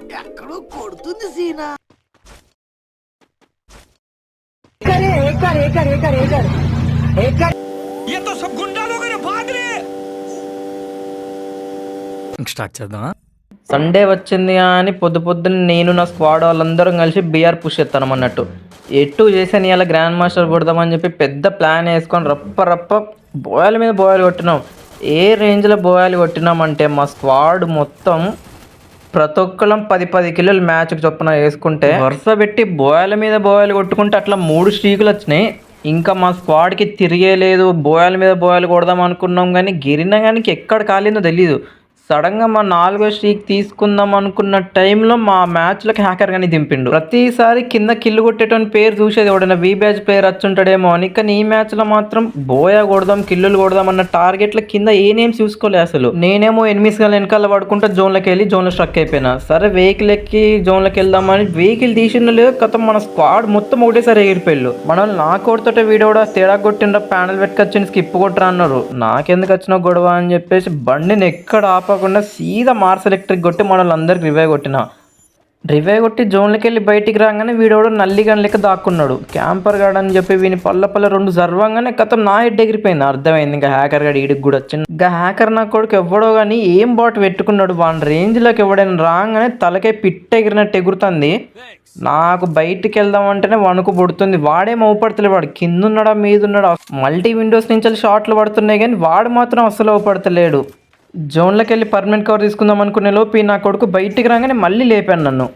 ఎక్కడో కొడుతుంది సీనా. స్టార్ట్ చేద్దామా? సండే వచ్చింది అని పొద్దున్న నేను నా స్క్వాడ్ వాళ్ళందరం కలిసి బిఆర్ పుష్ చేస్తాను అన్నట్టు. ఎటు చేసాను ఇలా గ్రాండ్ మాస్టర్ కొడదామని చెప్పి పెద్ద ప్లాన్ వేసుకొని రప్ప బోయాల మీద బోయాలు కొట్టినాం. ఏ రేంజ్లో బోయాలు కొట్టినామంటే మా స్క్వాడ్ మొత్తం ప్రతి ఒక్కళ్ళం 10 కిలోలు మ్యాచ్కి చొప్పున వేసుకుంటే వరుస పెట్టి బోయాల మీద బోయాలు కొట్టుకుంటే అట్లా 3 స్ట్రీకులు వచ్చినాయి. ఇంకా మా స్క్వాడ్కి తిరిగేలేదు. బోయాల మీద బోయాలు కొడదాం అనుకున్నాం కానీ గిరిన కానీ ఎక్కడ కాలేదో తెలీదు. సడన్గా మా 4వ స్ట్రీక్ తీసుకుందాం అనుకున్న టైంలో మా మ్యాచ్లోకి హ్యాకర్ కానీ దింపిండు. ప్రతిసారి కింద కిల్లు కొట్టేటోని పేరు చూసేది ఎవడైనా వి బ్యాచ్ ప్లేయర్ వచ్చుంటాడేమో అని. కానీ ఈ మ్యాచ్లో మాత్రం బోయా కొడదాం కిల్లులు కొడదాం అన్న టార్గెట్ల కింద ఏ నేమ్స్ చూసుకోలే అసలు. నేనేమో ఎనిమిస్ గా వెనకాల పడుకుంటా జోన్లోకి వెళ్ళి జోన్లో స్ట్రక్ అయిపోయినా. సరే వెహికల్ ఎక్కి జోన్లోకి వెళ్దామని వెహికల్ తీసిన లేదు కథ మన స్క్వాడ్ మొత్తం ఒకటేసారి ఎగిరిపోయాళ్ళు. మనల్ని నా కోడితోటే వీడియో కూడా తేడా కొట్టిండ్రా, ప్యానల్ పెట్టుకొచ్చింది స్కిప్ కొట్టరా అన్నారు. నాకెందుకు వచ్చిన గొడవ అని చెప్పేసి బండిని ఎక్కడ ఆపకుండా సీదా మార్స్ ఎలక్ట్రిక్ కొట్టి మనల్ని అందరికి రివైవ్ కొట్టి జోన్లోకి వెళ్ళి బయటికి రాగానే వీడోడు నల్లిగన్ లెక్క దాక్కున్నాడు. క్యాంపర్ గార్డ్ అని చెప్పి వీని పల్ల 2 జర్వంగానే కథం నా హెడ్ ఎగిరిపోయింది. అర్థమైంది ఇంకా హ్యాకర్ గాడు ఈడికి కూడా వచ్చింది. ఇంకా హ్యాకర్ నా కొడుకు ఎవడో కానీ ఏం బాట్ పెట్టుకున్నాడు. వాని రేంజ్లోకి ఎవడైనా రాగానే తలకే పిట్ట ఎగిరినట్టు ఎగురుతుంది. నాకు బయటికి వెళ్దామంటేనే వణుకు పుడుతుంది. వాడే మౌపడతలే, వాడు కింద ఉన్నాడా మీద ఉన్నాడా. మల్టీ విండోస్ నుంచి షాట్లు పడుతున్నాయి కానీ వాడు మాత్రం అస్సలు అవుపడతలేడు. జోన్లోకి వెళ్ళి పర్మనెంట్ కవర్ తీసుకుందాం అనుకునే లోపు నా కొడుకు బయటికి రాగానే మళ్ళీ లేపాను నన్ను.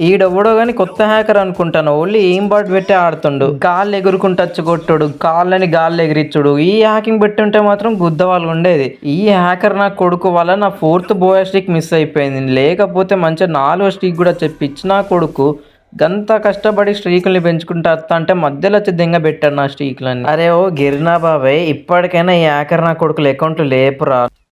ఈడెవడో కానీ కొత్త హ్యాకర్ అనుకుంటాను. ఓన్లీ ఏం బాట్ పెట్టి ఆడుతుండు. గాల్లో ఎగురుకుంటచ్చు కొట్టుడు, కాళ్ళని గాల్లో ఎగిరిచ్చుడు. ఈ హ్యాకింగ్ పెట్టి ఉంటే మాత్రం గుద్దవాళ్ళు ఉండేది. ఈ హ్యాకర్ నా కొడుకు వల్ల నా 4th బోయా స్ట్రీక్ మిస్ అయిపోయింది. లేకపోతే మంచిగా 4వ స్ట్రీక్ కూడా చెప్పిచ్చి నా కొడుకు గంత కష్టపడి స్ట్రీకుల్ని పెంచుకుంటా వస్తా అంటే మధ్యలో వచ్చి దెంగ పెట్టాడు నా స్ట్రీకులని. అరే ఓ గిరినా బాబాయ్, ఇప్పటికైనా ఈ హ్యాకర్ నా కొడుకుల అకౌంట్లు లేపురా.